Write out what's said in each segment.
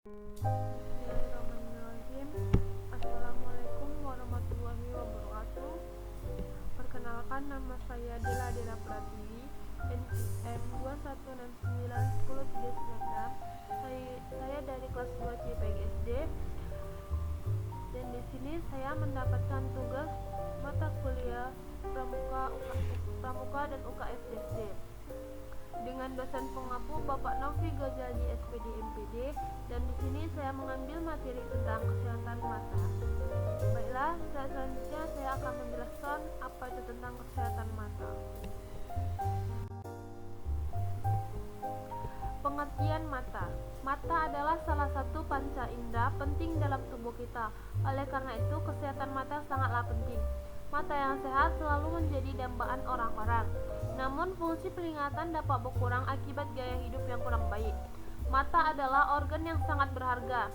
Bismillahirrahmanirrahim. Assalamualaikum warahmatullahi wabarakatuh. Perkenalkan, nama saya Dela Pratiwi, NPM 216910396. Saya dari kelas 2 CPG SD. Dan di sini saya mendapatkan tugas mata kuliah Pramuka dan UKS SD dengan dosen pengampu Bapak Novi Ghazali SPD MPD, dan di sini saya mengambil materi tentang kesehatan mata. Baiklah, selanjutnya saya akan menjelaskan apa itu tentang kesehatan mata. Pengertian mata. Mata adalah salah satu panca indera penting dalam tubuh kita. Oleh karena itu, kesehatan mata sangatlah penting. Mata yang sehat selalu menjadi dambaan orang-orang. Namun, fungsi penglihatan dapat berkurang akibat gaya hidup yang kurang baik. Mata adalah organ yang sangat berharga.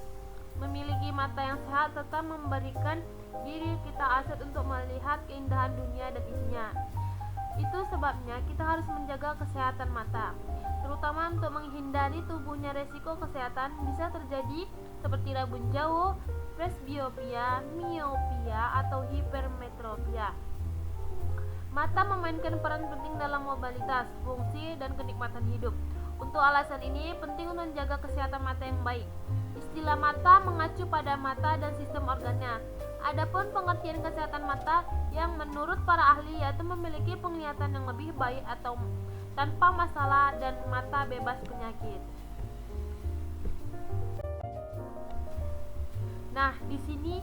Memiliki mata yang sehat serta memberikan diri kita aset untuk melihat keindahan dunia dan isinya. Itu sebabnya kita harus menjaga kesehatan mata, terutama untuk menghindari tubuhnya resiko kesehatan bisa terjadi seperti rabun jauh, presbiopia, miopia, atau hipermetropia. Mata memainkan peran penting dalam mobilitas, fungsi, dan kenikmatan hidup. Untuk alasan ini, penting untuk menjaga kesehatan mata yang baik. Istilah mata mengacu pada mata dan sistem organnya. Adapun pengertian kesehatan mata yang menurut para ahli yaitu memiliki penglihatan yang lebih baik atau tanpa masalah dan mata bebas penyakit. Nah, di sini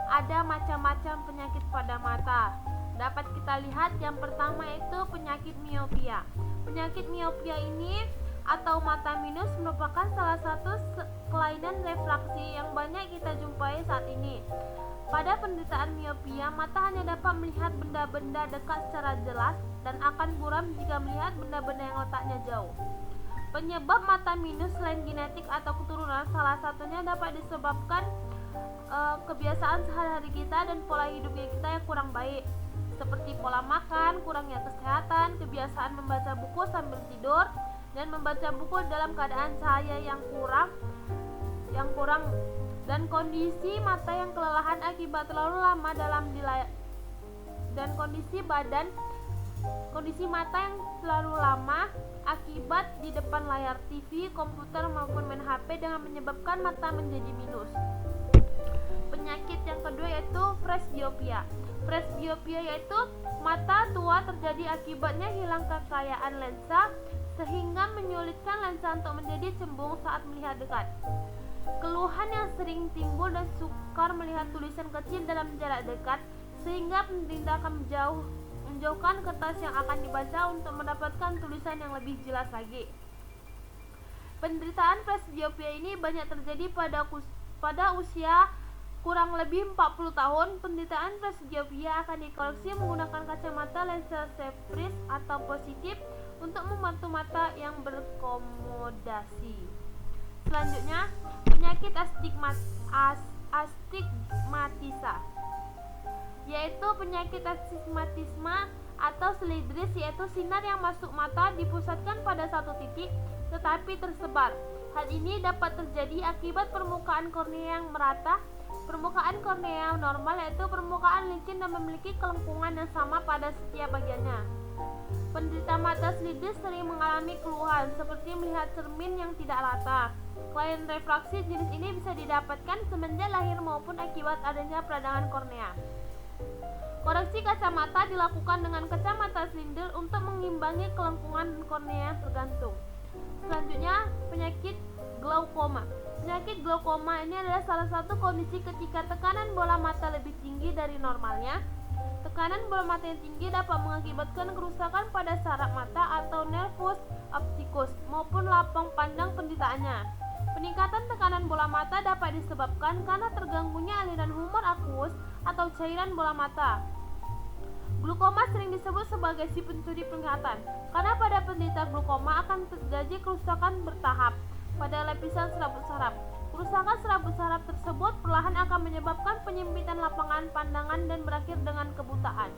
ada macam-macam penyakit pada mata. Dapat kita lihat yang pertama itu penyakit miopia. Penyakit miopia ini atau mata minus merupakan salah satu kelainan refraksi yang banyak kita jumpai saat ini. Pada penderitaan miopia, mata hanya dapat melihat benda-benda dekat secara jelas dan akan buram jika melihat benda-benda yang letaknya jauh. Penyebab mata minus selain genetik atau keturunan, salah satunya dapat disebabkan kebiasaan sehari-hari kita dan pola hidupnya kita yang kurang baik, seperti pola makan, kurangnya kesehatan, kebiasaan membaca buku sambil tidur, dan membaca buku dalam keadaan cahaya yang kurang, dan kondisi mata yang kelelahan akibat terlalu lama dan kondisi mata yang terlalu lama akibat di depan layar TV, komputer maupun main HP dengan menyebabkan mata menjadi minus. Penyakit yang kedua yaitu presbiopia. Presbiopia yaitu mata tua terjadi akibatnya hilang kekayaan lensa sehingga menyulitkan lensa untuk menjadi cembung saat melihat dekat. Keluhan yang sering timbul dan sukar melihat tulisan kecil dalam jarak dekat sehingga penderita akan menjauhkan kertas yang akan dibaca untuk mendapatkan tulisan yang lebih jelas lagi. Penderitaan presbiopia ini banyak terjadi pada usia kurang lebih 40 tahun. Penderitaan presbiopia akan dikoreksi menggunakan kacamata lensa Sepris atau positif untuk membantu mata yang berkomodasi. Selanjutnya, penyakit astigmatisa, yaitu penyakit astigmatisme atau selidris, yaitu sinar yang masuk mata dipusatkan pada satu titik tetapi tersebar. Hal ini dapat terjadi akibat permukaan kornea yang merata. Permukaan kornea normal yaitu permukaan licin dan memiliki kelengkungan yang sama pada setiap bagiannya. Penderita mata selidris sering mengalami keluhan seperti melihat cermin yang tidak rata. Kelainan refraksi jenis ini bisa didapatkan semenjak lahir maupun akibat adanya peradangan kornea. Koreksi kacamata dilakukan dengan kacamata silinder untuk mengimbangi kelengkungan kornea yang tergantung. Selanjutnya, penyakit glaukoma. Penyakit glaukoma ini adalah salah satu kondisi ketika tekanan bola mata lebih tinggi dari normalnya. Tekanan bola mata yang tinggi dapat mengakibatkan kerusakan pada saraf mata atau nervus opticus maupun lapang pandang penderitaannya. Peningkatan tekanan bola mata dapat disebabkan karena terganggunya aliran humor aqueous atau cairan bola mata. Glaukoma sering disebut sebagai si pencuri penglihatan karena pada penderita glaukoma akan terjadi kerusakan bertahap pada lapisan serabut saraf. Kerusakan serabut saraf tersebut perlahan akan menyebabkan penyempitan lapangan pandangan dan berakhir dengan kebutaan.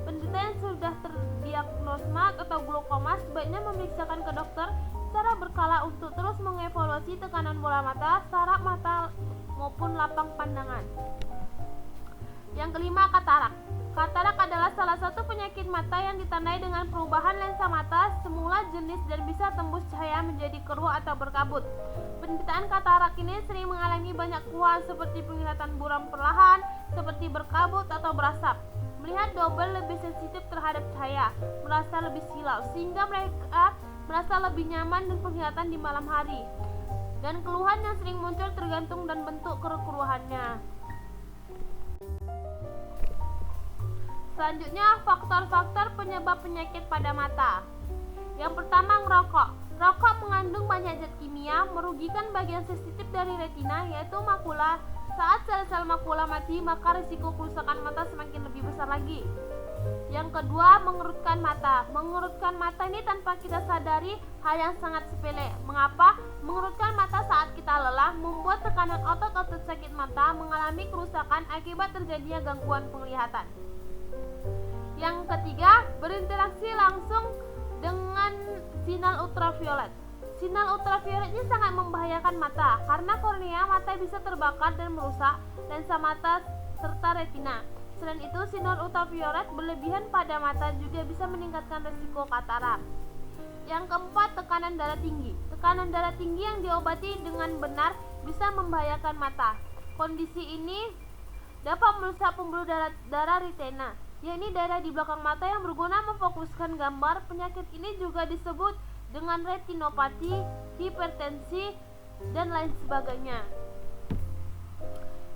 Penderita yang sudah terdiagnosma atau glaukoma sebaiknya memeriksakan ke dokter secara berkala untuk terus mengevaluasi tekanan bola mata, saraf mata maupun lapang pandangan. Yang kelima, katarak. Katarak adalah salah satu penyakit mata yang ditandai dengan perubahan lensa mata semula jenis dan bisa tembus cahaya menjadi keruh atau berkabut. Penderitaan katarak ini sering mengalami banyak keluhan seperti penglihatan buram perlahan, seperti berkabut atau berasap. Melihat double lebih sensitif terhadap cahaya, merasa lebih silau, sehingga mereka merasa lebih nyaman dan penglihatan di malam hari. Dan keluhan yang sering muncul tergantung dan bentuk keruhannya. Selanjutnya, faktor-faktor penyebab penyakit pada mata. Yang pertama, ngerokok. Rokok mengandung banyak zat kimia merugikan bagian sensitif dari retina, yaitu makula. Saat sel-sel makula mati, maka risiko kerusakan mata semakin lebih besar lagi. Yang kedua, mengerutkan mata. Mengerutkan mata ini tanpa kita sadari hal yang sangat sepele. Mengapa? Mengerutkan mata saat kita lelah membuat tekanan otot-otot sakit mata mengalami kerusakan akibat terjadinya gangguan penglihatan. Yang ketiga, berinteraksi langsung dengan sinar ultraviolet. Sinar ultraviolet ini sangat membahayakan mata karena kornea mata bisa terbakar dan merusak lensa mata serta retina. Selain itu, sinar ultraviolet berlebihan pada mata juga bisa meningkatkan risiko katarak. Yang keempat, tekanan darah tinggi. Tekanan darah tinggi yang diobati dengan benar bisa membahayakan mata. Kondisi ini dapat merusak pembuluh darah retina, yakni daerah di belakang mata yang berguna memfokuskan gambar. Penyakit ini juga disebut dengan retinopati, hipertensi, dan lain sebagainya.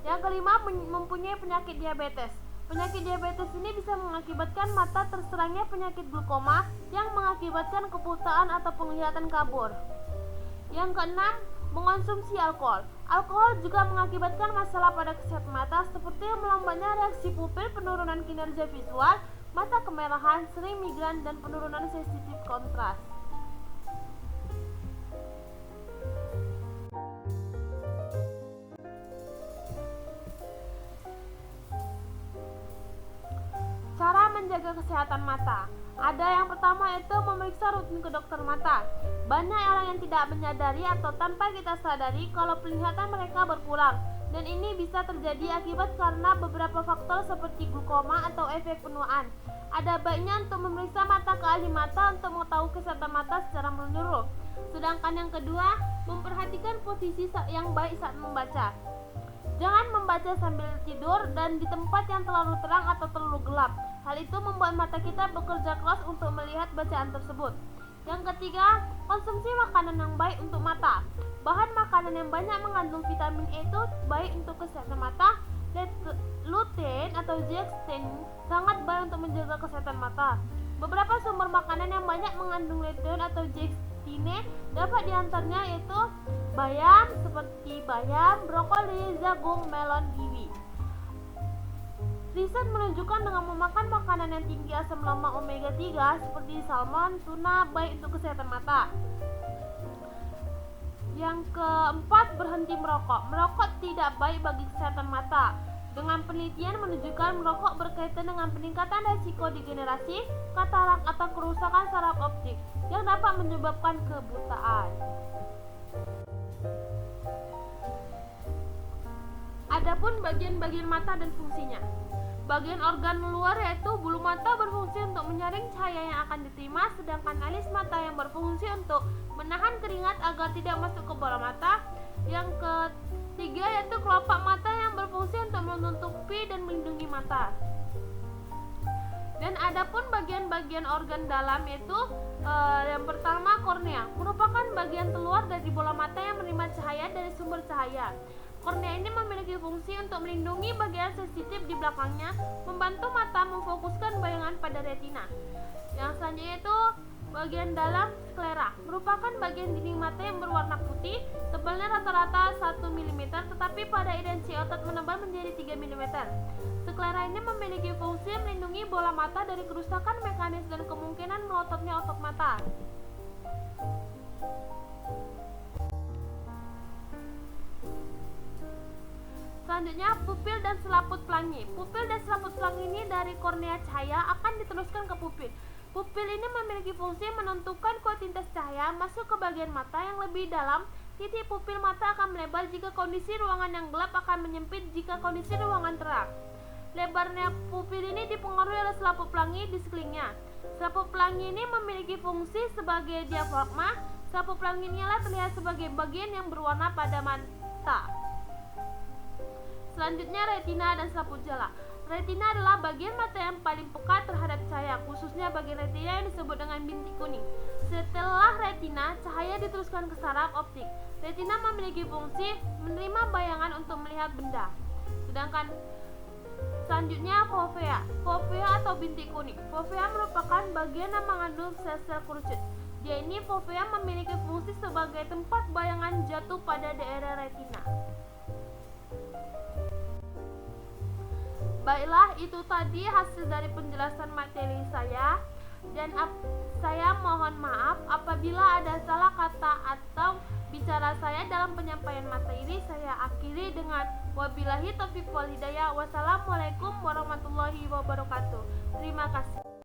Yang kelima, mempunyai penyakit diabetes. Penyakit diabetes ini bisa mengakibatkan mata terserangnya penyakit glaukoma yang mengakibatkan kebutaan atau penglihatan kabur. Yang keenam, mengonsumsi alkohol. Alkohol juga mengakibatkan masalah pada kesehatan mata seperti melambatnya reaksi pupil, penurunan kinerja visual, mata kemerahan, sering migran, dan penurunan sensitif kontras. Cara menjaga kesehatan mata. Ada yang pertama yaitu memeriksa rutin ke dokter mata. Banyak orang yang tidak menyadari atau tanpa kita sadari kalau penglihatan mereka berkurang, dan ini bisa terjadi akibat karena beberapa faktor seperti glaukoma atau efek penuaan. Ada baiknya untuk memeriksa mata ke ahli mata untuk mengetahui kesehatan mata secara menyeluruh. Sedangkan yang kedua, memperhatikan posisi yang baik saat membaca. Jangan membaca sambil tidur dan di tempat yang terlalu terang atau terlalu gelap. Hal itu membuat mata kita bekerja keras untuk melihat bacaan tersebut. Yang ketiga, konsumsi makanan yang baik untuk mata. Bahan makanan yang banyak mengandung vitamin E itu baik untuk kesehatan mata. Lutein atau zeaxanthin sangat baik untuk menjaga kesehatan mata. Beberapa sumber makanan yang banyak mengandung lutein atau zeaxanthin dapat diantaranya yaitu bayam seperti bayam, brokoli, jagung, melon, kiwi. Riset menunjukkan dengan memakan makanan yang tinggi asam lemak omega 3 seperti salmon, tuna baik untuk kesehatan mata. Yang keempat, berhenti merokok. Merokok tidak baik bagi kesehatan mata. Dengan penelitian menunjukkan merokok berkaitan dengan peningkatan risiko degenerasi, katarak atau kerusakan saraf optik yang dapat menyebabkan kebutaan. Adapun bagian-bagian mata dan fungsinya. Bagian organ luar yaitu bulu mata berfungsi untuk menyaring cahaya yang akan diterima, sedangkan alis mata yang berfungsi untuk menahan keringat agar tidak masuk ke bola mata. Yang ketiga yaitu kelopak mata yang berfungsi untuk menutupi dan melindungi mata. Dan adapun bagian-bagian organ dalam yaitu yang pertama, kornea, merupakan bagian keluar dari bola mata yang menerima cahaya dari sumber cahaya. Kornea ini memiliki fungsi untuk melindungi bagian sensitif di belakangnya, membantu mata memfokuskan bayangan pada retina. Yang selanjutnya itu bagian dalam sklera, merupakan bagian dinding mata yang berwarna putih, tebalnya rata-rata 1 mm, tetapi pada idensi otot menebal menjadi 3 mm. Sklera ini memiliki fungsi melindungi bola mata dari kerusakan mekanis dan kemungkinan melototnya otot mata. Selanjutnya, pupil dan selaput pelangi. Pupil dan selaput pelangi ini dari kornea cahaya akan diteruskan ke pupil. Pupil ini memiliki fungsi menentukan kuantitas cahaya masuk ke bagian mata yang lebih dalam. Titik pupil mata akan melebar jika kondisi ruangan yang gelap, akan menyempit jika kondisi ruangan terang. Lebarnya pupil ini dipengaruhi oleh selaput pelangi di sekelilingnya. Selaput pelangi ini memiliki fungsi sebagai diafragma. Selaput pelangi inilah terlihat sebagai bagian yang berwarna pada mata. Selanjutnya retina dan selaput jala. Retina adalah bagian mata yang paling peka terhadap cahaya, khususnya bagian retina yang disebut dengan bintik kuning. Setelah retina, cahaya diteruskan ke saraf optik. Retina memiliki fungsi menerima bayangan untuk melihat benda. Sedangkan selanjutnya fovea. Fovea atau bintik kuning. Fovea merupakan bagian yang mengandung sel-sel kerucut. Dia ini fovea memiliki fungsi sebagai tempat bayangan jatuh pada daerah retina. Baiklah, itu tadi hasil dari penjelasan materi saya, dan saya mohon maaf apabila ada salah kata atau bicara saya dalam penyampaian materi. Saya akhiri dengan wabillahi taufiq wal hidayah.